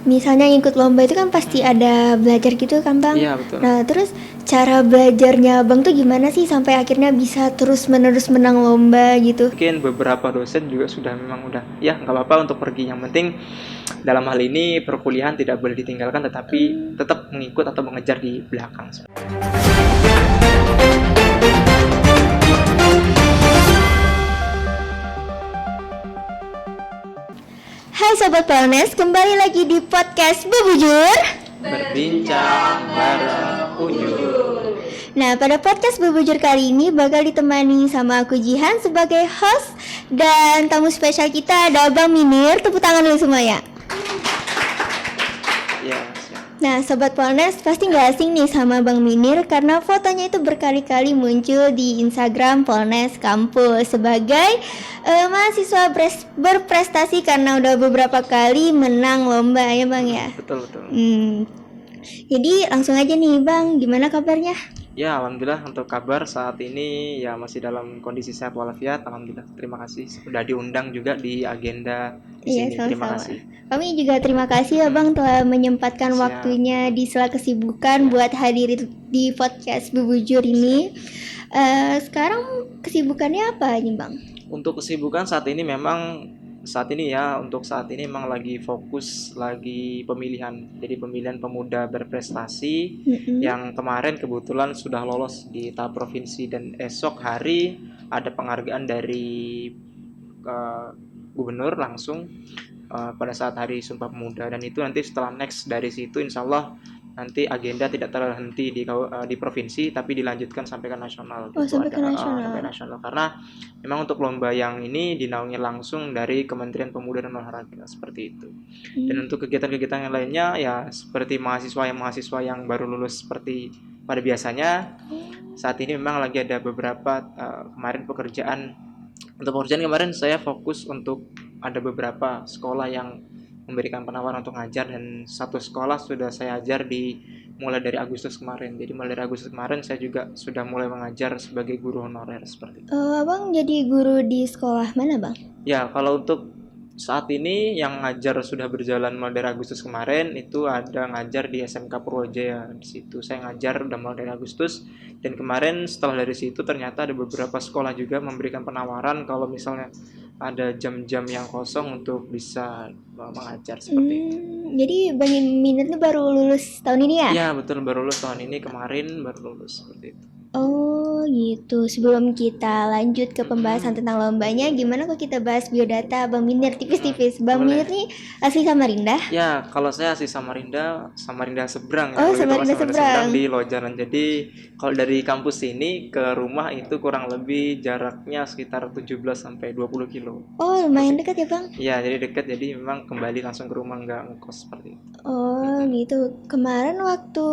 misalnya ikut lomba itu kan pasti ada belajar gitu kan Bang? Iya betul. Nah terus cara belajarnya Bang tuh gimana sih sampai akhirnya bisa terus-menerus menang lomba gitu? Mungkin beberapa dosen juga sudah memang udah ya nggak apa-apa untuk pergi, yang penting dalam hal ini perkuliahan tidak boleh ditinggalkan tetapi tetap mengikut atau mengejar di belakang. Hai Sobat Polnes, kembali lagi di podcast Bebujur. Berbincang bareng Ujur. Nah, pada podcast Bebujur kali ini bakal ditemani sama aku Jihan sebagai host. Dan tamu spesial kita ada Bang Minir. Tepuk tangan dulu semua ya. Ya, siap. Nah, Sobat Polnes pasti gak asing nih sama Bang Minir karena fotonya itu berkali-kali muncul di Instagram Polnes Kampus sebagai mahasiswa berprestasi karena udah beberapa kali menang lomba ya Bang ya. Betul. Jadi langsung aja nih Bang, gimana kabarnya? Ya, alhamdulillah untuk kabar saat ini ya masih dalam kondisi sehat walafiat. Alhamdulillah, terima kasih sudah diundang juga di agenda di Iya, sini. Terima sama-sama. kasih. Kami juga terima kasih ya Bang telah menyempatkan Siap. waktunya di sela kesibukan buat hadir di podcast Bebujur ini. Sekarang kesibukannya apa nih Bang? Untuk kesibukan saat ini memang lagi fokus lagi pemilihan. Jadi pemilihan pemuda berprestasi yang kemarin kebetulan sudah lolos di tahap provinsi dan esok hari ada penghargaan dari gubernur langsung pada saat hari Sumpah Pemuda, dan itu nanti setelah next dari situ insya Allah nanti agenda tidak terhenti di provinsi tapi dilanjutkan sampai ke nasional. Sampai ke nasional. Sampai nasional karena memang untuk lomba yang ini dinaungi langsung dari Kementerian Pemuda dan Olahraga seperti itu. Dan untuk kegiatan-kegiatan yang lainnya ya seperti mahasiswa yang baru lulus seperti pada biasanya, saat ini memang lagi ada beberapa kemarin pekerjaan. Untuk pekerjaan kemarin saya fokus untuk ada beberapa sekolah yang memberikan penawaran untuk ngajar, dan satu sekolah sudah saya ajar mulai dari Agustus kemarin. Jadi mulai dari Agustus kemarin saya juga sudah mulai mengajar sebagai guru honorer seperti itu. Abang jadi guru di sekolah mana Bang? Ya, kalau untuk saat ini yang ngajar sudah berjalan mulai dari Agustus kemarin itu ada ngajar di SMK Purwojaya. Di situ saya ngajar udah mulai dari Agustus, dan kemarin setelah dari situ ternyata ada beberapa sekolah juga memberikan penawaran kalau misalnya ada jam-jam yang kosong untuk bisa mengajar seperti itu. Jadi Bang Minir tuh baru lulus tahun ini ya? Iya betul, baru lulus tahun ini, kemarin baru lulus seperti itu. Oh gitu. Sebelum kita lanjut ke pembahasan tentang lombanya, gimana kalau kita bahas biodata Bang Minir tipis-tipis? Bang Minir nih asli Samarinda? Ya, kalau saya asli Samarinda seberang ya. Oh, Samarinda seberang di Lojaran. Jadi kalau dari kampus ini ke rumah itu kurang lebih jaraknya sekitar 17 sampai 20 kilo. Oh, lumayan dekat ya Bang? Iya, jadi dekat, jadi memang kembali langsung ke rumah, nggak ngekos seperti itu. Oh gitu. Kemarin waktu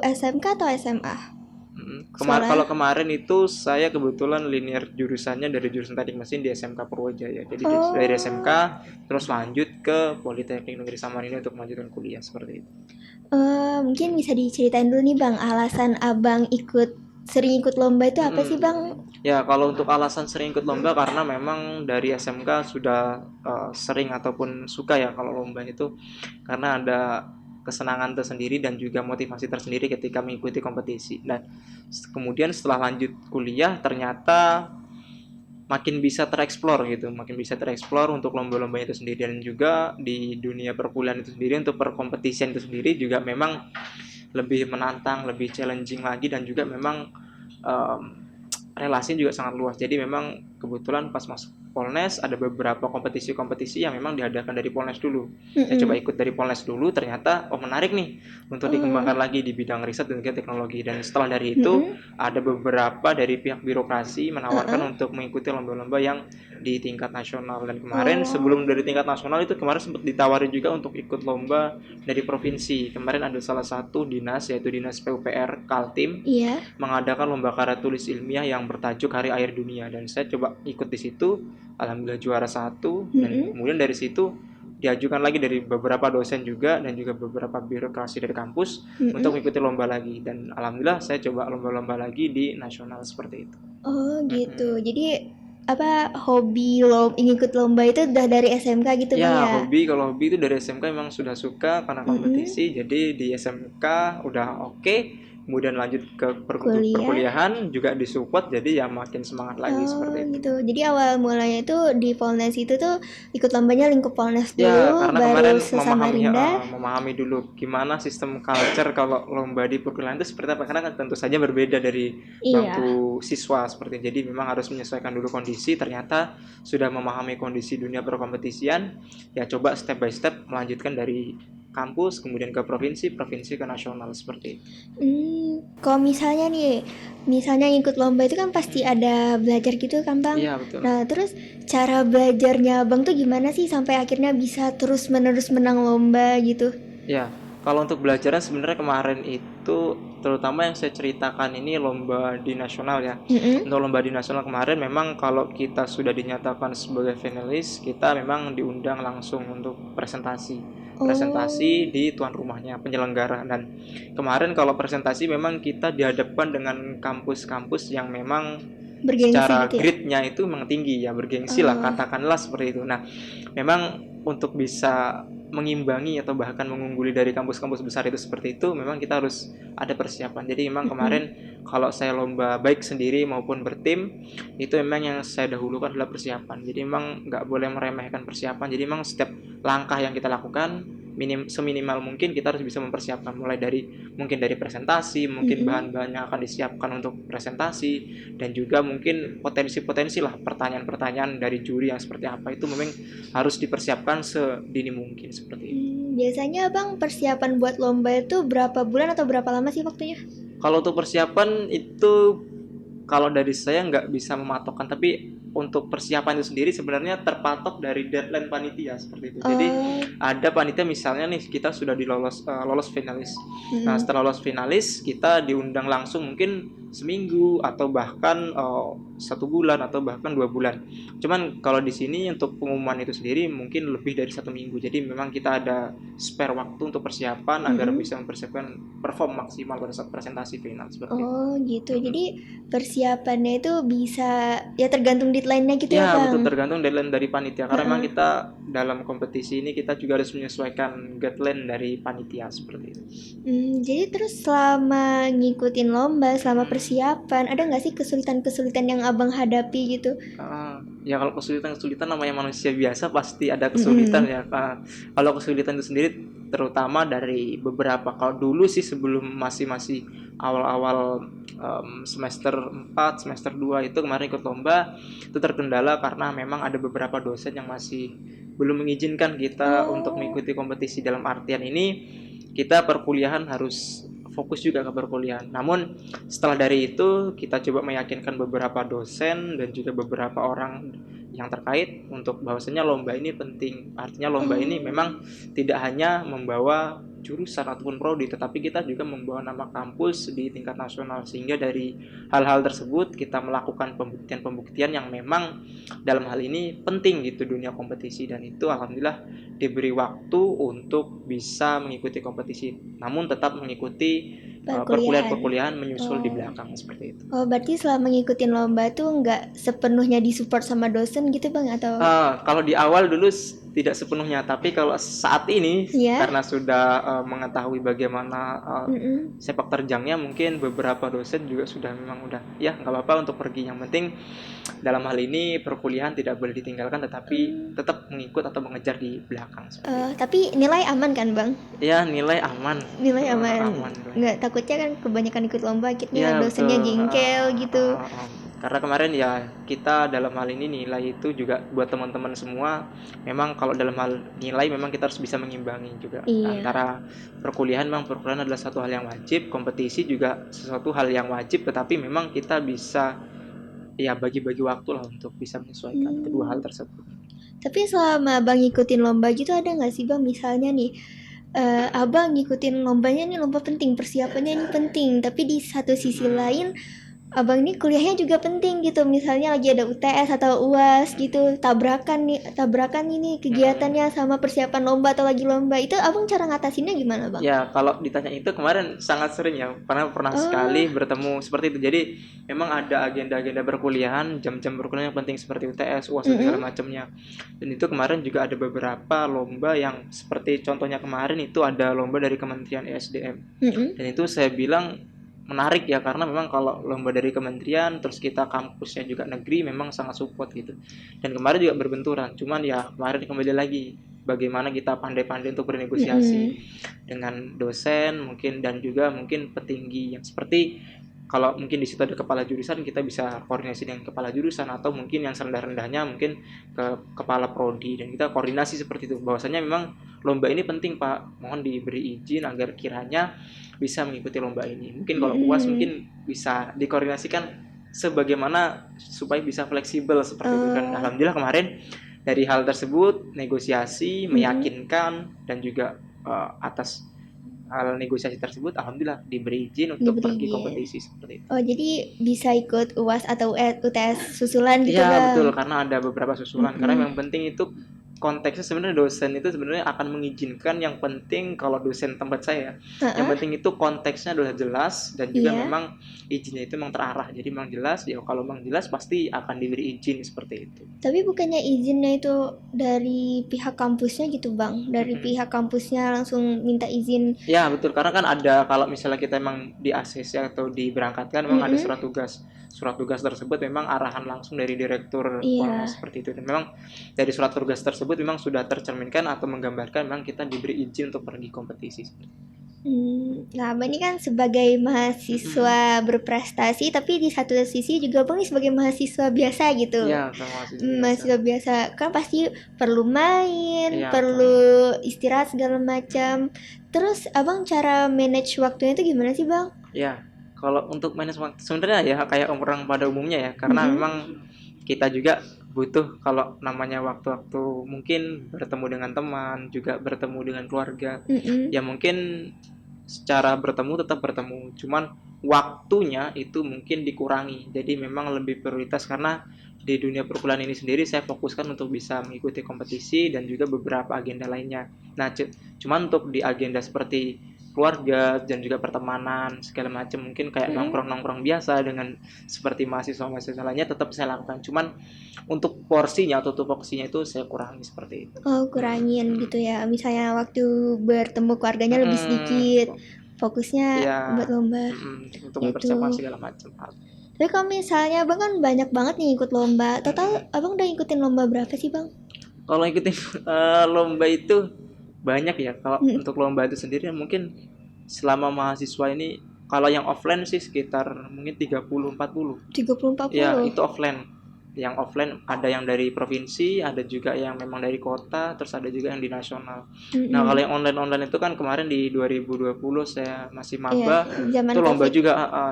SMK atau SMA? Kalau kemarin itu saya kebetulan linear jurusannya dari jurusan teknik mesin di SMK Purwojaya. Jadi dari SMK terus lanjut ke Politeknik Negeri Samarinda untuk melanjutkan kuliah seperti itu. Mungkin bisa diceritain dulu nih Bang, alasan Abang sering ikut lomba itu apa sih Bang? Ya, kalau untuk alasan sering ikut lomba karena memang dari SMK sudah sering ataupun suka ya kalau lomba itu, karena ada kesenangan tersendiri dan juga motivasi tersendiri ketika mengikuti kompetisi. Dan kemudian setelah lanjut kuliah ternyata makin bisa tereksplor untuk lomba-lomba itu sendiri, dan juga di dunia perkuliahan itu sendiri untuk perkompetisian itu sendiri juga memang lebih menantang, lebih challenging lagi, dan juga memang relasinya juga sangat luas. Jadi memang kebetulan pas masuk Polnes ada beberapa kompetisi-kompetisi yang memang diadakan dari Polnes dulu. Saya coba ikut dari Polnes dulu, ternyata menarik nih untuk dikembangkan lagi di bidang riset dan teknologi. Dan setelah dari itu ada beberapa dari pihak birokrasi menawarkan untuk mengikuti lomba-lomba yang di tingkat nasional. Dan kemarin sebelum dari tingkat nasional itu kemarin sempat ditawari juga untuk ikut lomba dari provinsi. Kemarin ada salah satu dinas, yaitu Dinas PUPR Kaltim, mengadakan lomba karya tulis ilmiah yang bertajuk Hari Air Dunia, dan saya coba ikut di situ. Alhamdulillah juara 1, dan kemudian dari situ diajukan lagi dari beberapa dosen juga dan juga beberapa birokrasi dari kampus untuk mengikuti lomba lagi, dan alhamdulillah saya coba lomba-lomba lagi di nasional seperti itu. Oh gitu. Jadi hobi ngikut lomba itu udah dari SMK gitu Bang ya? Kalau hobi itu dari SMK memang sudah suka karena kompetisi, jadi di SMK udah oke. Kemudian lanjut ke perkuliahan juga disupport, jadi ya makin semangat lagi seperti itu. Gitu. Jadi awal mulanya itu di Polnes itu tuh ikut lombanya lingkup Polnes dulu, Ya, karena kemarin baru Sesamarinda. memahami dulu gimana sistem culture kalau lomba di perkuliahan itu seperti apa, karena kan tentu saja berbeda dari bangku siswa seperti itu. Jadi memang harus menyesuaikan dulu kondisi. Ternyata sudah memahami kondisi dunia perkompetisian, ya coba step by step melanjutkan dari kampus kemudian ke provinsi ke nasional seperti itu. Kalau misalnya ikut lomba itu kan pasti ada belajar gitu kan Bang? Iya, betul. Nah terus cara belajarnya Bang tuh gimana sih sampai akhirnya bisa terus menerus menang lomba gitu? Ya, kalau untuk belajarnya sebenarnya kemarin itu terutama yang saya ceritakan ini lomba di nasional ya. Untuk lomba di nasional kemarin memang kalau kita sudah dinyatakan sebagai finalis, kita memang diundang langsung untuk presentasi di tuan rumahnya penyelenggara. Dan kemarin kalau presentasi memang kita dihadapkan dengan kampus-kampus yang memang bergengsi secara gitu ya? grade-nya itu memang tinggi ya, bergengsi lah katakanlah seperti itu. Nah, memang untuk bisa mengimbangi atau bahkan mengungguli dari kampus-kampus besar itu seperti itu, memang kita harus ada persiapan. Jadi memang kemarin kalau saya lomba baik sendiri maupun bertim, itu memang yang saya dahulukan adalah persiapan. Jadi memang nggak boleh meremehkan persiapan. Jadi memang setiap langkah yang kita lakukan seminimal mungkin kita harus bisa mempersiapkan, mulai dari mungkin dari presentasi, mungkin bahan-bahan yang akan disiapkan untuk presentasi, dan juga mungkin potensi-potensi lah pertanyaan-pertanyaan dari juri yang seperti apa, itu memang harus dipersiapkan sedini mungkin seperti itu. Biasanya Bang persiapan buat lomba itu berapa bulan atau berapa lama sih waktunya? Kalau untuk persiapan itu kalau dari saya nggak bisa mematokkan, tapi untuk persiapan itu sendiri sebenarnya terpatok dari deadline panitia seperti itu. Jadi ada panitia misalnya nih kita sudah lolos finalis. Nah setelah lolos finalis kita diundang langsung mungkin seminggu atau bahkan 1 bulan atau bahkan 2 bulan. Cuman kalau di sini untuk pengumuman itu sendiri mungkin lebih dari 1 minggu. Jadi memang kita ada spare waktu untuk persiapan agar bisa mempersiapkan perform maksimal pada saat presentasi final seperti itu. Gitu. Jadi persiapannya itu bisa ya tergantung deadline-nya gitu ya Bang? Ya betul, tergantung deadline dari panitia. Karena memang kita dalam kompetisi ini kita juga harus menyesuaikan guideline dari panitia seperti itu. Jadi terus selama ngikutin lomba, selama persiapan, ada nggak sih kesulitan-kesulitan yang Abang hadapi gitu? Ya kalau kesulitan namanya manusia biasa pasti ada kesulitan ya. Kalau kesulitan itu sendiri terutama dari beberapa, kalau dulu sih sebelum masih awal-awal semester 4, semester 2 itu kemarin ikut lomba, itu terkendala karena memang ada beberapa dosen yang masih belum mengizinkan kita untuk mengikuti kompetisi. Dalam artian ini kita perkuliahan harus fokus juga ke perkuliahan. Namun setelah dari itu kita coba meyakinkan beberapa dosen dan juga beberapa orang yang terkait untuk bahwasanya lomba ini penting. Artinya lomba ini memang tidak hanya membawa jurusan ataupun prodi, tetapi kita juga membawa nama kampus di tingkat nasional, sehingga dari hal-hal tersebut kita melakukan pembuktian-pembuktian yang memang dalam hal ini penting gitu dunia kompetisi. Dan itu alhamdulillah diberi waktu untuk bisa mengikuti kompetisi, namun tetap mengikuti perkuliahan menyusul di belakang seperti itu. Berarti selama ngikutin lomba tuh nggak sepenuhnya disupport sama dosen gitu Bang atau? Kalau di awal dulu tidak sepenuhnya, tapi kalau saat ini karena sudah mengetahui bagaimana sepak terjangnya, mungkin beberapa dosen juga sudah memang udah ya nggak apa-apa untuk pergi, yang penting dalam hal ini perkuliahan tidak boleh ditinggalkan, tetapi tetap mengikut atau mengejar di belakang. Tapi nilai aman kan Bang? Ya nilai aman. Nggak takutnya kan kebanyakan ikut lomba akhirnya dosennya jengkel gitu. Karena kemarin ya kita dalam hal ini nilai itu juga buat teman-teman semua, memang kalau dalam hal nilai memang kita harus bisa mengimbangi juga antara perkuliahan. Memang perkuliahan adalah satu hal yang wajib, kompetisi juga sesuatu hal yang wajib, tetapi memang kita bisa ya bagi-bagi waktu lah untuk bisa menyesuaikan kedua hal tersebut. Tapi selama Bang ngikutin lomba gitu ada nggak sih Bang misalnya nih Abang ngikutin lombanya nih lomba penting, persiapannya ini penting, tapi di satu sisi lain abang ini kuliahnya juga penting gitu, misalnya lagi ada UTS atau UAS gitu, tabrakan ini kegiatannya sama persiapan lomba atau lagi lomba, itu abang cara ngatasinnya gimana bang? Ya, kalau ditanya itu kemarin sangat sering ya, karena pernah Oh. sekali bertemu seperti itu. Jadi memang ada agenda-agenda perkuliahan, jam-jam perkuliahan yang penting seperti UTS, UAS dan segala Mm-mm. macamnya. Dan itu kemarin juga ada beberapa lomba yang seperti contohnya kemarin itu ada lomba dari Kementerian ESDM. Mm-mm. Dan itu saya bilang menarik ya, karena memang kalau lomba dari kementerian terus kita kampusnya juga negeri memang sangat support gitu. Dan kemarin juga berbenturan, cuman ya kemarin kembali lagi bagaimana kita pandai-pandai untuk bernegosiasi Mm-mm. dengan dosen mungkin, dan juga mungkin petinggi yang seperti kalau mungkin di situ ada kepala jurusan, kita bisa koordinasi dengan kepala jurusan, atau mungkin yang serendah-rendahnya mungkin ke kepala prodi, dan kita koordinasi seperti itu bahwasanya memang lomba ini penting Pak, mohon diberi izin agar kiranya bisa mengikuti lomba ini. Mungkin kalau UAS Mm-mm. mungkin bisa dikoordinasikan sebagaimana supaya bisa fleksibel seperti itu. Dan Oh. alhamdulillah kemarin dari hal tersebut negosiasi Mm-mm. meyakinkan, dan juga atas hal negosiasi tersebut alhamdulillah diberi izin untuk Diberi pergi izin. kompetisi seperti itu. Oh, jadi bisa ikut UAS atau UTS susulan gitu Iya betul, bang? karena ada beberapa susulan. Karena Mm-mm. yang penting itu konteksnya sebenarnya dosen itu sebenarnya akan mengizinkan, yang penting kalau dosen tempat saya, yang Ha-ah. penting itu konteksnya adalah jelas, dan juga Iya. memang izinnya itu memang terarah. Jadi memang jelas, ya kalau memang jelas pasti akan diberi izin seperti itu. Tapi bukannya izinnya itu dari pihak kampusnya gitu bang? Dari Mm-mm. pihak kampusnya langsung minta izin? Ya betul, karena kan ada kalau misalnya kita memang di ACC atau diberangkatkan memang ada Mm-mm. surat tugas. Surat tugas tersebut memang arahan langsung dari direktur Polres Iya. seperti itu. Dan memang dari surat tugas tersebut memang sudah tercerminkan atau menggambarkan memang kita diberi izin untuk pergi kompetisi. Nah, abang ini kan sebagai Mm-mm. mahasiswa berprestasi, tapi di satu sisi juga abang ini sebagai mahasiswa biasa gitu. Ya, sama mahasiswa biasa. Mahasiswa biasa kan pasti perlu main, Iya, perlu istirahat segala macam. Terus abang cara manage waktunya itu gimana sih bang? ya. Kalau untuk manajemen sebenarnya ya kayak orang pada umumnya ya, karena Mm-mm. memang kita juga butuh kalau namanya waktu-waktu mungkin bertemu dengan teman, juga bertemu dengan keluarga. Mm-mm. Ya mungkin secara bertemu tetap bertemu, cuman waktunya itu mungkin dikurangi. Jadi memang lebih prioritas, karena di dunia perkuliahan ini sendiri saya fokuskan untuk bisa mengikuti kompetisi dan juga beberapa agenda lainnya. Nah, cuman untuk di agenda seperti keluarga dan juga pertemanan segala macam, mungkin kayak Mm-mm. nongkrong-nongkrong biasa dengan seperti mahasiswa-mahasiswa lainnya tetap saya lakukan. Cuman untuk porsinya atau tupoksinya itu saya kurangi seperti itu. Oh, kurangin Hmm. gitu ya. Misalnya waktu bertemu keluarganya lebih sedikit, fokusnya buat Ya, lomba untuk gitu. mempersiapkan segala macam hal. Tapi kalau misalnya abang kan banyak banget nih ikut lomba. Total abang udah ikutin lomba berapa sih bang? Kalau ikutin lomba itu banyak ya. Kalau Mm, untuk lomba itu sendiri mungkin selama mahasiswa ini, kalau yang offline sih sekitar mungkin 30-40. 30 empat Ya, puluh. itu offline. Yang offline ada yang dari provinsi, ada juga yang memang dari kota, terus ada juga yang di nasional. Nah, kalau Mm-mm. yang online-online itu kan kemarin di 2020 saya masih Iya, maba, zaman itu lomba COVID. juga,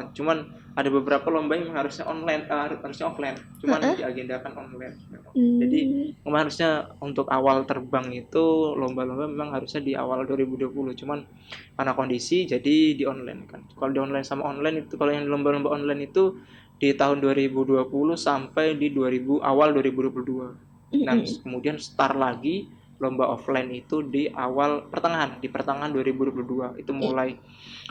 cuman ada beberapa lomba yang harusnya online, harusnya offline, cuman Heeh. diagendakan online. Jadi Hmm. kemarin harusnya untuk awal terbang itu lomba-lomba memang harusnya di awal 2020, cuman karena kondisi jadi di online kan. Kalau di online sama online itu, kalau yang lomba-lomba online itu di tahun 2020 sampai di 2000 awal 2022. Nah, Mm-mm. kemudian start lagi lomba offline itu di awal di pertengahan 2022 itu I- mulai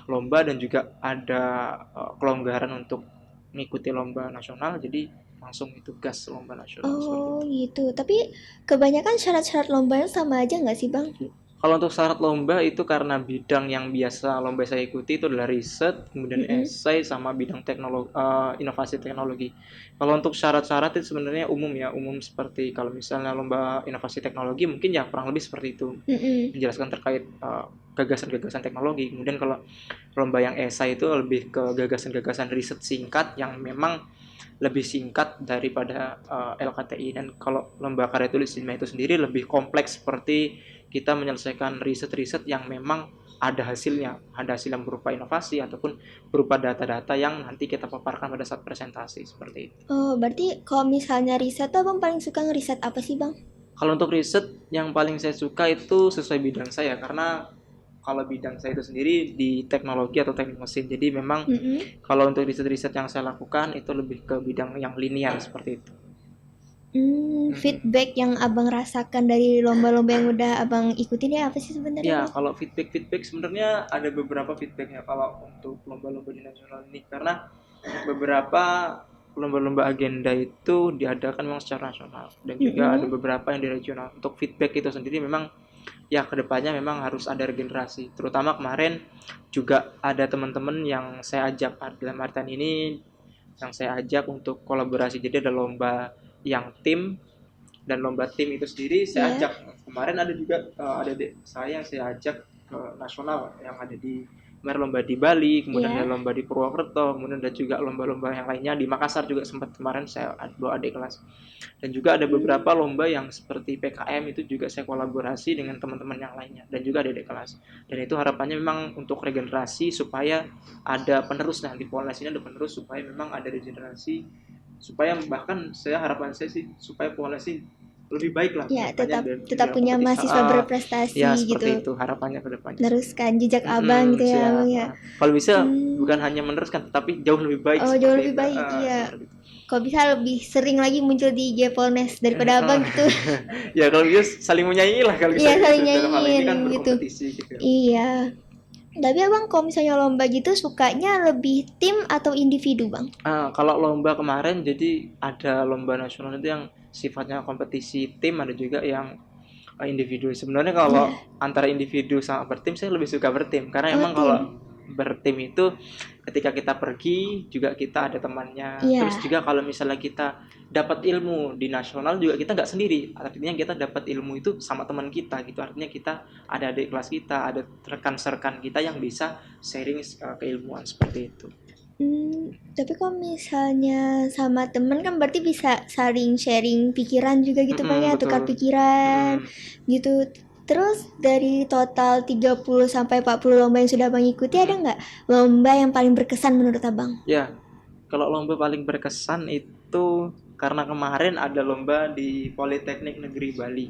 lomba, dan juga ada kelonggaran untuk mengikuti lomba nasional, jadi langsung itu gas lomba nasional seperti Oh itu. gitu. Tapi kebanyakan syarat-syarat lombanya sama aja nggak sih bang? Kalau untuk syarat lomba itu karena bidang yang biasa lomba saya ikuti itu adalah riset, kemudian Mm-mm. esai, sama bidang teknologi, inovasi teknologi. Kalau untuk syarat-syarat itu sebenarnya umum ya, umum seperti kalau misalnya lomba inovasi teknologi mungkin ya kurang lebih seperti itu, Mm-mm. menjelaskan terkait gagasan-gagasan teknologi. Kemudian kalau lomba yang esai itu lebih ke gagasan-gagasan riset singkat yang memang lebih singkat daripada LKTI. Dan kalau lomba karya tulis ilmiah itu sendiri lebih kompleks, seperti kita menyelesaikan riset-riset yang memang ada hasil yang berupa inovasi ataupun berupa data-data yang nanti kita paparkan pada saat presentasi seperti itu. Oh, berarti kalau misalnya riset tuh abang paling suka ngeriset apa sih bang? Kalau untuk riset yang paling saya suka itu sesuai bidang saya, karena kalau bidang saya itu sendiri di teknologi atau teknik mesin. Jadi memang kalau untuk riset-riset yang saya lakukan itu lebih ke bidang yang linear seperti itu. Feedback yang abang rasakan dari lomba-lomba yang udah abang ikutin ya apa sih sebenarnya, Ya, Bang? kalau feedback sebenarnya ada beberapa feedbacknya kalau untuk lomba-lomba di nasional ini, karena beberapa lomba-lomba agenda itu diadakan memang secara nasional dan juga ada beberapa yang di regional. Untuk feedback itu sendiri memang ya kedepannya memang harus ada regenerasi. Terutama kemarin juga ada teman-teman yang saya ajak dalam artian ini yang saya ajak untuk kolaborasi. Jadi ada lomba yang tim dan lomba tim itu sendiri saya ajak. Kemarin ada juga adik saya yang saya ajak ke nasional yang ada di kemarin lomba di Bali, kemudian ada lomba di Purwokerto, kemudian ada juga lomba-lomba yang lainnya di Makassar juga sempat kemarin saya bawa adik kelas. Dan juga ada beberapa lomba yang seperti PKM itu juga saya kolaborasi dengan teman-teman yang lainnya dan juga adik kelas. Dan itu harapannya memang untuk regenerasi supaya ada penerus. Nah di Polnes ini ada penerus supaya memang ada regenerasi, supaya bahkan harapan saya sih supaya Polnes ini lebih baik lah. Ya, tetap punya mahasiswa berprestasi ya, gitu. seperti itu harapannya ke depannya. Meneruskan jejak abang gitu ya, Bang ya. Kalau bisa bukan hanya meneruskan tapi jauh lebih baik. Oh, jauh lebih baik, iya. Kalau bisa lebih sering lagi muncul di Polnes daripada abang gitu. Ya kalau bisa saling menyaingi lah kalau bisa. Iya, saling Dalam hal ini kan nyanyiin gitu. berkompetisi gitu. Iya. Tapi abang kalau misalnya lomba gitu sukanya lebih tim atau individu, Bang? Kalau lomba kemarin jadi ada lomba nasional itu yang sifatnya kompetisi tim, ada juga yang individu. Sebenarnya kalau antara individu sama bertim saya lebih suka bertim karena emang kalau bertim itu ketika kita pergi juga kita ada temannya. Terus juga kalau misalnya kita dapat ilmu di nasional juga kita nggak sendiri, artinya kita dapat ilmu itu sama teman kita gitu, artinya kita ada adik kelas kita, ada rekan-rekan kita yang bisa sharing keilmuan seperti itu. Tapi kalau misalnya sama temen kan berarti bisa saling sharing pikiran juga gitu, Bang ya, tukar pikiran gitu. Terus dari total 30 sampai 40 lomba yang sudah Abang ikuti, ada nggak lomba yang paling berkesan menurut Abang? Ya, kalau lomba paling berkesan itu karena kemarin ada lomba di Politeknik Negeri Bali.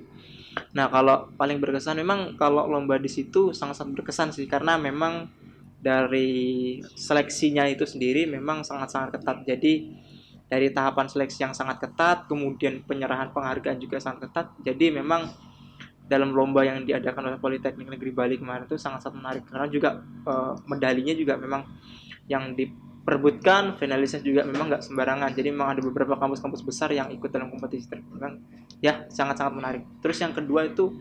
Nah, kalau paling berkesan memang kalau lomba di situ sangat-sangat berkesan sih, karena memang dari seleksinya itu sendiri memang sangat-sangat ketat. Jadi dari tahapan seleksi yang sangat ketat, kemudian penyerahan penghargaan juga sangat ketat. Jadi memang dalam lomba yang diadakan oleh Politeknik Negeri Bali kemarin itu sangat-sangat menarik karena juga medalinya juga memang yang diperebutkan, finalisnya juga memang nggak sembarangan. Jadi memang ada beberapa kampus-kampus besar yang ikut dalam kompetisi tersebut. Ya, sangat-sangat menarik. Terus yang kedua itu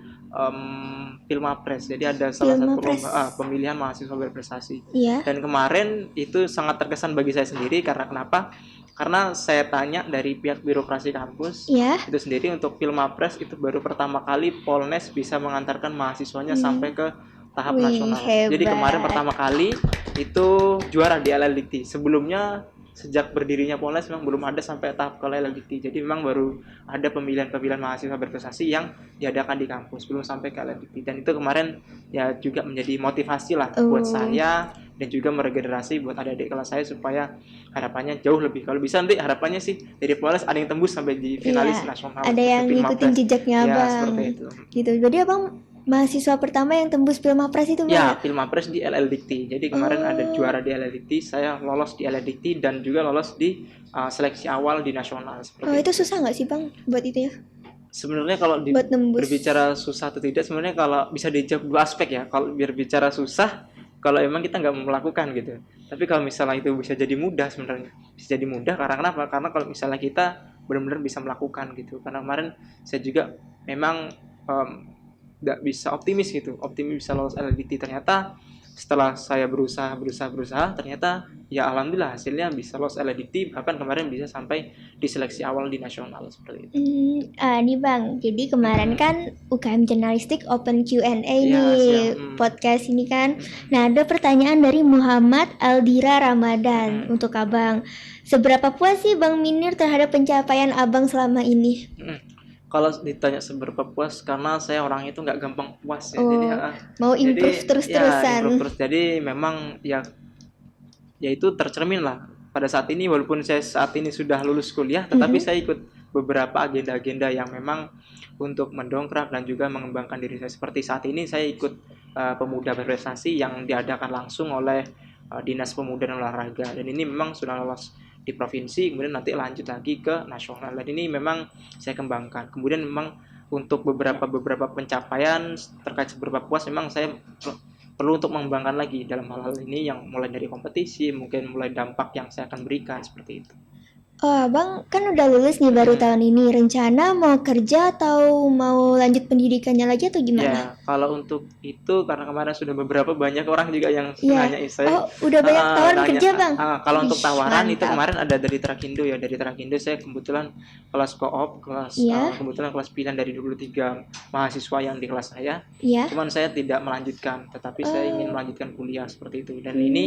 Filmapres. Jadi ada salah satu lomba pemilihan mahasiswa berprestasi. Dan kemarin itu sangat terkesan bagi saya sendiri karena kenapa? Karena saya tanya dari pihak birokrasi kampus itu sendiri untuk Filmapres itu baru pertama kali Polnes bisa mengantarkan mahasiswanya sampai ke tahap nasional. Hebat. Jadi kemarin pertama kali itu juara di LLDT. Sebelumnya sejak berdirinya Polnes memang belum ada sampai tahap ke LLDT. Jadi memang baru ada pemilihan mahasiswa berprestasi yang diadakan di kampus, belum sampai ke LLDT. Dan itu kemarin ya juga menjadi motivasi lah buat saya dan juga meregenerasi buat adik-adik kelas saya supaya harapannya jauh lebih. Kalau bisa nanti harapannya sih dari Polnes ada yang tembus sampai di finalis nasional. Ada yang ngikutin jejaknya Abang. Ya, seperti itu. Gitu. Jadi Abang mahasiswa pertama yang tembus Filmapres itu, Bang? Ya, Filmapres di LLDT. Jadi kemarin ada juara di LLDT, saya lolos di LLDT dan juga lolos di seleksi awal di nasional. Itu susah nggak sih, Bang, buat itu ya? Sebenarnya kalau berbicara susah atau tidak, sebenarnya kalau bisa dijawab dua aspek ya. Kalau berbicara susah, kalau emang kita nggak mau melakukan gitu. Tapi kalau misalnya itu bisa jadi mudah sebenarnya. Bisa jadi mudah karena kenapa? Karena kalau misalnya kita benar-benar bisa melakukan gitu. Karena kemarin saya juga memang nggak bisa optimis bisa lolos LLDT. Ternyata setelah saya berusaha ternyata ya alhamdulillah hasilnya bisa lolos LLDT, bahkan kemarin bisa sampai di seleksi awal di nasional seperti itu. Nih Bang, jadi kemarin kan UKM Jurnalistik Open Q&A nih podcast ini kan. Nah, ada pertanyaan dari Muhammad Aldira Ramadan untuk Abang. Seberapa puas sih Bang Minir terhadap pencapaian Abang selama ini? Kalau ditanya seberapa puas, karena saya orangnya itu nggak gampang puas ya. Jadi mau improve terus-terusan. Jadi memang ya itu tercermin lah pada saat ini, walaupun saya saat ini sudah lulus kuliah, tetapi saya ikut beberapa agenda-agenda yang memang untuk mendongkrak dan juga mengembangkan diri saya. Seperti saat ini saya ikut pemuda berprestasi yang diadakan langsung oleh Dinas Pemuda dan Olahraga, dan ini memang sudah lolos di provinsi, kemudian nanti lanjut lagi ke nasional, dan ini memang saya kembangkan. Kemudian memang untuk beberapa pencapaian terkait seberapa puas, memang saya perlu untuk mengembangkan lagi dalam hal-hal ini, yang mulai dari kompetisi, mungkin mulai dampak yang saya akan berikan seperti itu. Oh, Abang kan udah lulus nih baru tahun ini. Rencana mau kerja atau mau lanjut pendidikannya lagi atau gimana? Ya, kalau untuk itu karena kemarin sudah banyak orang juga yang Iya. nanyain saya. Oh, udah banyak tawaran nanya, kerja, Bang? kalau untuk Wih, tawaran itu mantap. kemarin ada dari Trakindo ya. Dari Trakindo saya kebetulan kelas koop, Iya. kebetulan kelas pilihan dari 23 mahasiswa yang di kelas saya. Iya. Cuman saya tidak melanjutkan, tetapi saya ingin melanjutkan kuliah seperti itu. Dan ini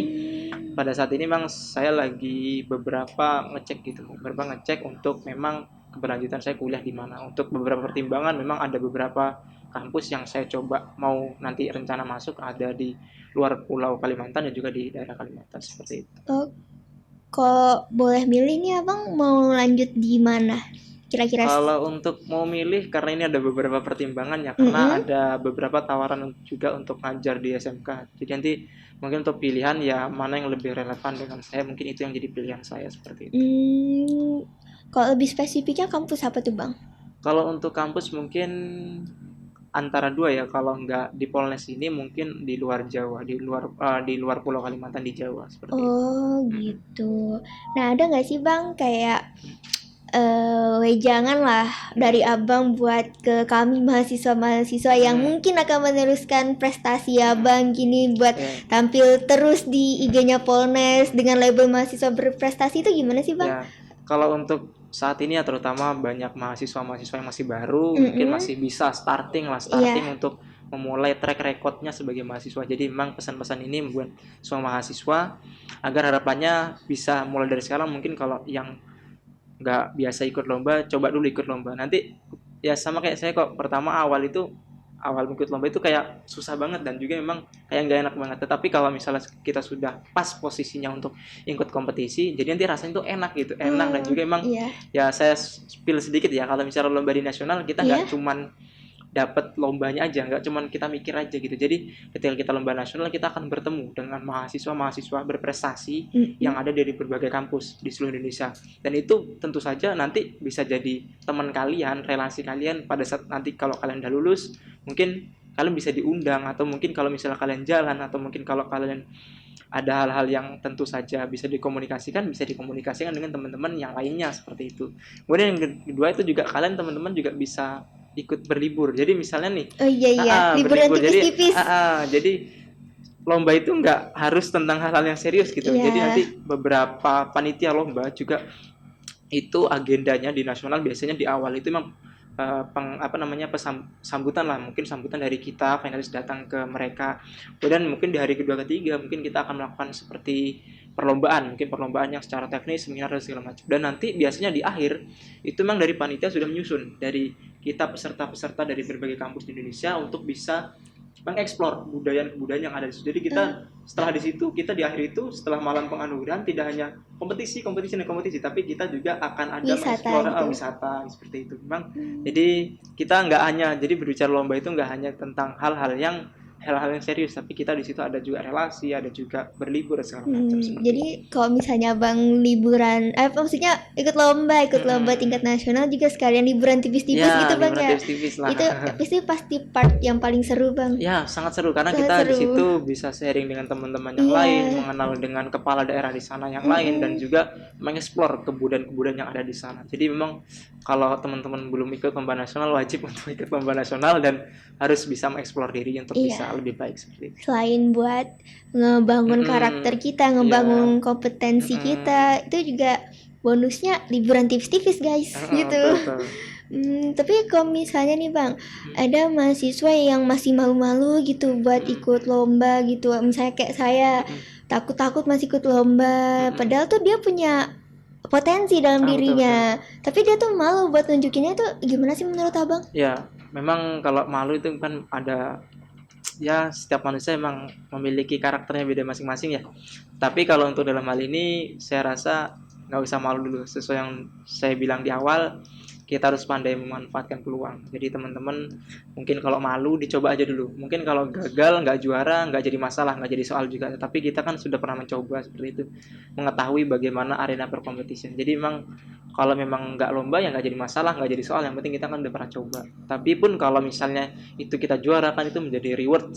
pada saat ini memang saya lagi beberapa ngecek untuk memang keberlanjutan saya kuliah di mana. Untuk beberapa pertimbangan memang ada beberapa kampus yang saya coba mau nanti rencana masuk, ada di luar Pulau Kalimantan dan juga di daerah Kalimantan seperti itu. Oh, kok boleh milih nih Abang mau lanjut di mana? Kira-kira Kalau untuk mau milih, karena ini ada beberapa pertimbangan ya, karena ada beberapa tawaran juga untuk ngajar di SMK. Jadi nanti mungkin untuk pilihan ya mana yang lebih relevan dengan saya, mungkin itu yang jadi pilihan saya seperti itu. Kalau lebih spesifiknya kampus apa tuh Bang? Kalau untuk kampus mungkin antara dua ya, kalau nggak di Polnes ini mungkin di luar Jawa, di luar Pulau Kalimantan, di Jawa seperti itu. Oh gitu. Nah ada nggak sih Bang kayak wejangan lah dari Abang buat ke kami mahasiswa-mahasiswa yang mungkin akan meneruskan prestasi Abang gini buat tampil terus di IG-nya Polnes dengan label mahasiswa berprestasi, itu gimana sih Bang? Ya, kalau untuk saat ini ya terutama banyak mahasiswa-mahasiswa yang masih baru, mungkin masih bisa starting untuk memulai track recordnya sebagai mahasiswa. Jadi memang pesan-pesan ini membuat semua mahasiswa agar harapannya bisa mulai dari sekarang. Mungkin kalau yang nggak biasa ikut lomba, coba dulu ikut lomba. Nanti ya sama kayak saya kok, awal ikut lomba itu kayak susah banget dan juga memang kayak nggak enak banget. Tetapi kalau misalnya kita sudah pas posisinya untuk ikut kompetisi, jadi nanti rasanya tuh enak gitu, dan juga emang ya saya spill sedikit ya, kalau misalnya lomba di nasional kita nggak cuman dapat lombanya aja, nggak cuman kita mikir aja gitu. Jadi ketika kita lomba nasional, kita akan bertemu dengan mahasiswa berprestasi yang ada dari berbagai kampus di seluruh Indonesia, dan itu tentu saja nanti bisa jadi teman kalian, relasi kalian pada saat nanti kalau kalian udah lulus, mungkin kalian bisa diundang, atau mungkin kalau misalnya kalian jalan, atau mungkin kalau kalian ada hal-hal yang tentu saja bisa dikomunikasikan dengan teman-teman yang lainnya seperti itu. Kemudian yang kedua itu juga kalian teman-teman juga bisa ikut berlibur. Jadi misalnya nih, liburan tipis-tipis. Jadi lomba itu nggak harus tentang hal-hal yang serius gitu. Jadi nanti beberapa panitia lomba juga itu agendanya di nasional biasanya di awal itu memang sambutan lah, mungkin sambutan dari kita finalis datang ke mereka. Kemudian mungkin di hari kedua ketiga mungkin kita akan melakukan seperti perlombaan yang secara teknis, seminar dan segala macam. Dan nanti biasanya di akhir itu memang dari panitia sudah menyusun dari kita peserta-peserta dari berbagai kampus di Indonesia untuk bisa mengeksplor kebudayaan yang ada di situ. Jadi kita setelah di situ, kita di akhir itu setelah malam penganugerahan tidak hanya kompetisi, tapi kita juga akan ada mengeksplor wisata seperti itu. Memang jadi kita nggak hanya, jadi berbicara lomba itu nggak hanya tentang hal-hal yang serius, tapi kita di situ ada juga relasi, ada juga berlibur segala macam. Jadi kalau misalnya Bang liburan, maksudnya ikut lomba tingkat nasional juga sekalian liburan tipis-tipis gitu Bang ya. Tipis-tipis lah. Itu pasti part yang paling seru Bang. Ya sangat seru karena kita di situ bisa sharing dengan teman-teman yang lain, mengenal dengan kepala daerah di sana yang lain, dan juga mengeksplor kebudayaan yang ada di sana. Jadi memang kalau teman-teman belum ikut lomba nasional, wajib untuk ikut lomba nasional dan harus bisa mengeksplor diri untuk bisa lebih baik seperti itu. Selain buat ngebangun karakter kita, ngebangun kompetensi kita, itu juga bonusnya liburan tipis-tipis guys, gitu. Tapi kalau misalnya nih Bang, ada mahasiswa yang masih malu-malu gitu buat ikut lomba gitu, misalnya kayak saya takut-takut masih ikut lomba, padahal tuh dia punya potensi dalam dirinya, tapi dia tuh malu buat nunjukinnya. Itu gimana sih menurut Abang? Ya, memang kalau malu itu kan ada, ya setiap manusia memang memiliki karakternya beda masing-masing ya. Tapi kalau untuk dalam hal ini saya rasa nggak usah malu dulu. Sesuai yang saya bilang di awal, kita harus pandai memanfaatkan peluang. Jadi teman-teman mungkin kalau malu dicoba aja dulu. Mungkin kalau gagal nggak juara nggak jadi masalah, nggak jadi soal juga. Tapi kita kan sudah pernah mencoba seperti itu, mengetahui bagaimana arena berkompetisi. Jadi memang kalau memang nggak lomba ya nggak jadi masalah, nggak jadi soal. Yang penting kita kan udah pernah coba. Tapi pun kalau misalnya itu kita juara kan itu menjadi reward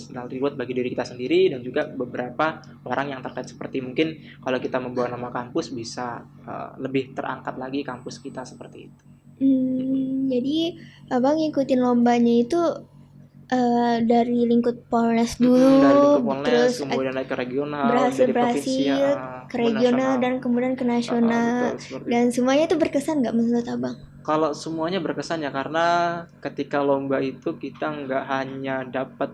bagi diri kita sendiri dan juga beberapa orang yang terkait, seperti mungkin kalau kita membawa nama kampus bisa lebih terangkat lagi kampus kita seperti itu. Jadi abang ngikutin lombanya itu dari lingkup Polres dulu, Dari lingkup Polres, terus kemudian naik ke regional, dari provinsi berhasil ke regional dan kemudian ke nasional, betul, dan semuanya itu berkesan nggak menurut abang? kalau semuanya berkesan ya, karena ketika lomba itu kita nggak hanya dapat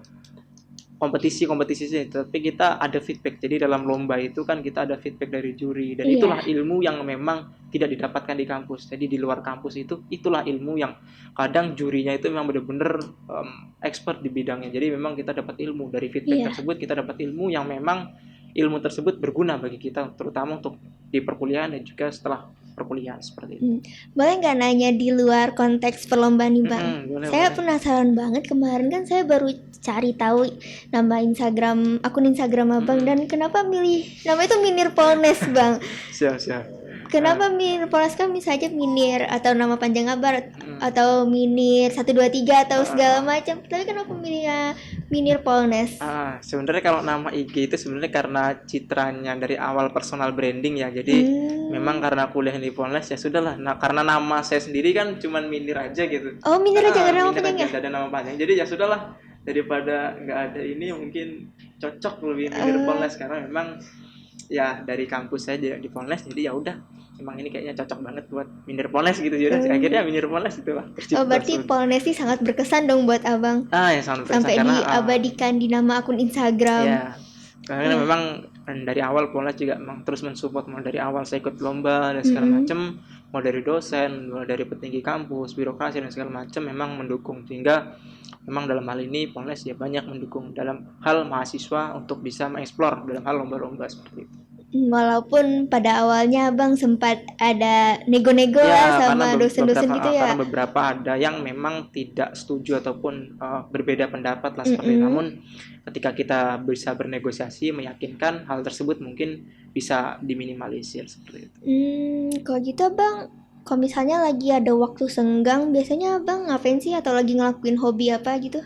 kompetisi sih, tapi kita ada feedback. Jadi dalam lomba itu kan kita ada feedback dari juri, dan itulah ilmu yang memang tidak didapatkan di kampus. Jadi di luar kampus itulah ilmu yang kadang jurinya itu memang benar-benar expert di bidangnya. Jadi memang kita dapat ilmu dari feedback tersebut, kita dapat ilmu yang memang ilmu tersebut berguna bagi kita, terutama untuk di perkuliahan dan juga setelah perkuliahan seperti itu. Boleh nggak nanya di luar konteks perlombaan nih bang? Saya penasaran banget, kemarin kan saya baru cari tahu nama akun Instagram abang, dan kenapa milih nama itu Minir Polnes bang? Siap. Kenapa Minir Polnes, kan bisa aja Minir atau nama panjang abang atau Minir 123 atau segala macam, tapi kenapa milihnya Minir Polnes? Sebenarnya kalau nama IG itu sebenarnya karena citranya dari awal personal branding ya. Jadi memang karena kuliah di Polnes ya sudahlah. Nah, karena nama saya sendiri kan cuman Minir aja gitu. Oh, Minir aja, karena nama panjang ya? Ada nama panjang. Jadi ya sudahlah, daripada nggak ada ini mungkin cocok lebih Minir Polnes, karena memang ya dari kampus saya di Polnes, jadi ya udah emang ini kayaknya cocok banget buat Minir Polnes gitu. Jadi akhirnya Minir Polnes itulah. Berarti Polnes sih sangat berkesan dong buat abang. Ya sangat berkesan, sampai diabadikan di nama akun Instagram. Ya, karena memang dari awal Polnes juga memang terus mensupport. Mulai dari awal saya ikut lomba dan segala macam, mulai dari dosen, mulai dari petinggi kampus, birokrasi dan segala macam memang mendukung, sehingga memang dalam hal ini Polnes ya banyak mendukung dalam hal mahasiswa untuk bisa mengeksplor dalam hal lomba-lomba seperti itu. Walaupun pada awalnya abang sempat ada nego-nego lah sama dosen-dosen gitu ya. Karena beberapa ada yang memang tidak setuju ataupun berbeda pendapat lah seperti itu. Namun ketika kita bisa bernegosiasi, meyakinkan, hal tersebut mungkin bisa diminimalisir seperti itu. Kalau gitu abang, kalau misalnya lagi ada waktu senggang, biasanya abang ngapain sih, atau lagi ngelakuin hobi apa gitu?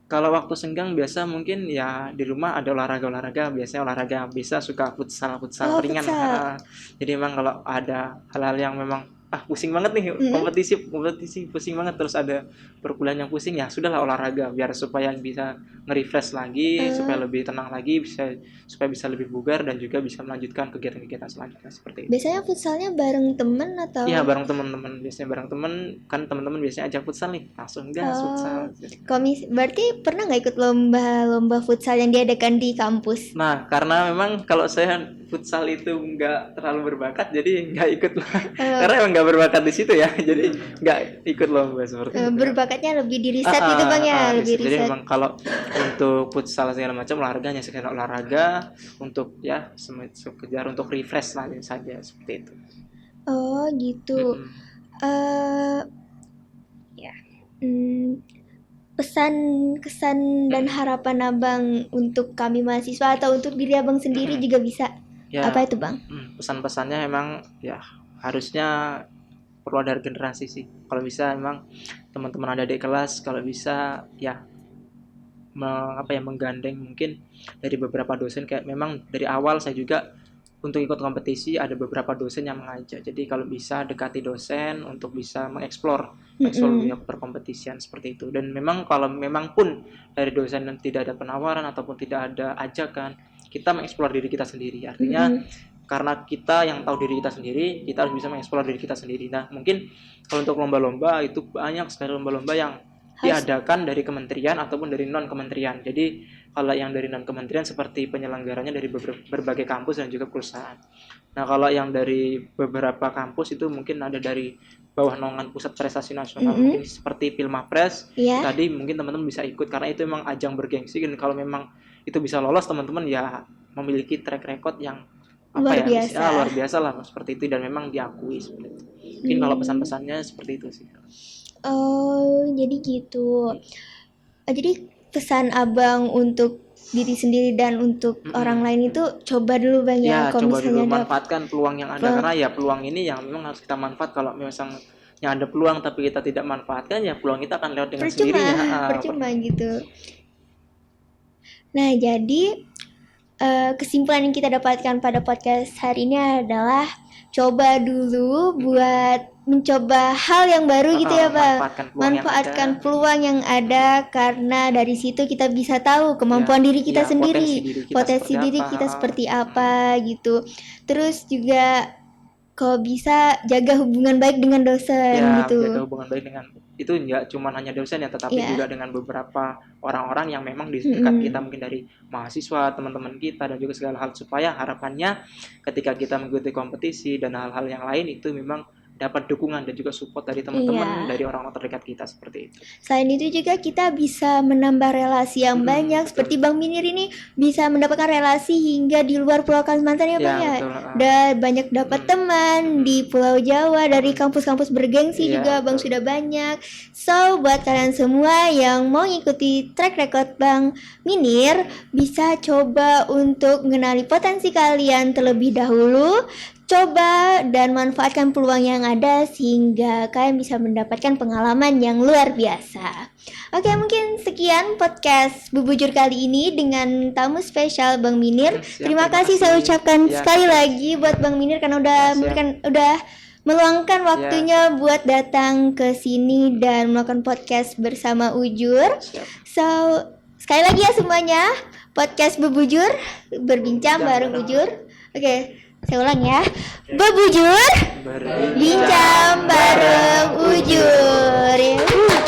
Kalau waktu senggang biasa mungkin ya di rumah ada olahraga, biasanya olahraga bisa suka futsal ringan. Jadi memang kalau ada hal-hal yang memang pusing banget nih, kompetisi pusing banget, terus ada perkuliahan yang pusing, ya sudahlah olahraga biar supaya bisa nge-refresh lagi, supaya lebih tenang lagi, supaya bisa lebih bugar dan juga bisa melanjutkan kegiatan-kegiatan selanjutnya seperti itu. Biasanya futsalnya bareng temen atau? Iya, bareng teman-teman. Biasanya bareng teman, kan teman-teman biasanya ajak futsal nih, langsung gas futsal. Berarti pernah nggak ikut lomba futsal yang diadakan di kampus? Nah, karena memang kalau saya futsal itu nggak terlalu berbakat, jadi nggak ikut lah. Karena emang nggak berbakat di situ ya, jadi nggak ikut lomba seperti itu. Berbakatnya lebih di riset gitu bang ya, lebih riset. Jadi memang kalau untuk futsal segala macam olahraga hanya sekedar olahraga untuk ya sekedar untuk refresh lah saja seperti itu. Oh gitu. Pesan, kesan dan harapan abang untuk kami mahasiswa atau untuk diri abang sendiri juga bisa. Apa itu bang? Pesan-pesannya emang ya harusnya perlu ada regenerasi sih. Kalau bisa memang teman-teman ada di kelas, kalau bisa ya menggandeng mungkin dari beberapa dosen. Kayak memang dari awal saya juga untuk ikut kompetisi ada beberapa dosen yang mengajak. Jadi kalau bisa dekati dosen untuk bisa mengeksplor perkompetisian seperti itu. Dan memang kalau memang pun dari dosen tidak ada penawaran ataupun tidak ada ajakan, kita mengeksplor diri kita sendiri. Artinya karena kita yang tahu diri kita sendiri, kita harus bisa mengeksplor diri kita sendiri. Nah, mungkin kalau untuk lomba-lomba itu banyak sekali lomba-lomba yang diadakan dari kementerian ataupun dari non kementerian. Jadi kalau yang dari non kementerian seperti penyelenggaranya dari berbagai kampus dan juga perusahaan. Nah, kalau yang dari beberapa kampus itu mungkin ada dari bawah naungan Pusat Prestasi Nasional, mungkin seperti Pilmapres. Tadi mungkin teman-teman bisa ikut karena itu memang ajang bergengsi, dan kalau memang itu bisa lolos, teman-teman ya memiliki track record yang luar biasa lah seperti itu, dan memang diakui seperti itu. Mungkin kalau pesan-pesannya seperti itu sih. Oh, jadi gitu. Jadi pesan abang untuk diri sendiri dan untuk orang lain itu coba dulu bang ya, Ya, kalau coba dulu misalnya ada manfaatkan peluang yang ada, karena ya peluang ini yang memang harus kita manfaat. Kalau misalnya ada peluang tapi kita tidak manfaatkan, ya peluang kita akan lewat dengan sendirinya. percuma gitu. Nah, jadi kesimpulan yang kita dapatkan pada podcast hari ini adalah coba dulu buat mencoba hal yang baru gitu ya bang. Manfaatkan peluang yang ada, karena dari situ kita bisa tahu kemampuan diri kita sendiri, potensi diri kita seperti apa gitu. Terus juga kalau bisa jaga hubungan baik dengan dosen gitu. Jaga hubungan baik dengan itu nggak cuma hanya dosen ya, tetapi juga dengan beberapa orang-orang yang memang di dekat kita, mungkin dari mahasiswa, teman-teman kita, dan juga segala hal, supaya harapannya ketika kita mengikuti kompetisi dan hal-hal yang lain itu memang dapat dukungan dan juga support dari teman-teman, dari orang-orang terdekat kita, seperti itu. Selain itu juga kita bisa menambah relasi yang banyak, seperti Bang Minir ini bisa mendapatkan relasi hingga di luar Pulau Kalimantan ya Bang ya. Dan banyak dapat teman di Pulau Jawa, dari kampus-kampus bergengsi juga Bang sudah banyak. So buat kalian semua yang mau ngikuti track record Bang Minir, bisa coba untuk mengenali potensi kalian terlebih dahulu. Coba dan manfaatkan peluang yang ada sehingga kalian bisa mendapatkan pengalaman yang luar biasa. Oke, mungkin sekian podcast Bubujur kali ini dengan tamu spesial Bang Minir. Terima kasih saya ucapkan sekali lagi buat Bang Minir karena udah meluangkan waktunya buat datang ke sini dan melakukan podcast bersama Ujur. So, sekali lagi ya semuanya, podcast Bubujur, berbincang bareng Ujur. Oke. Saya ulang ya, Bebujur, bincang bareng Ujur.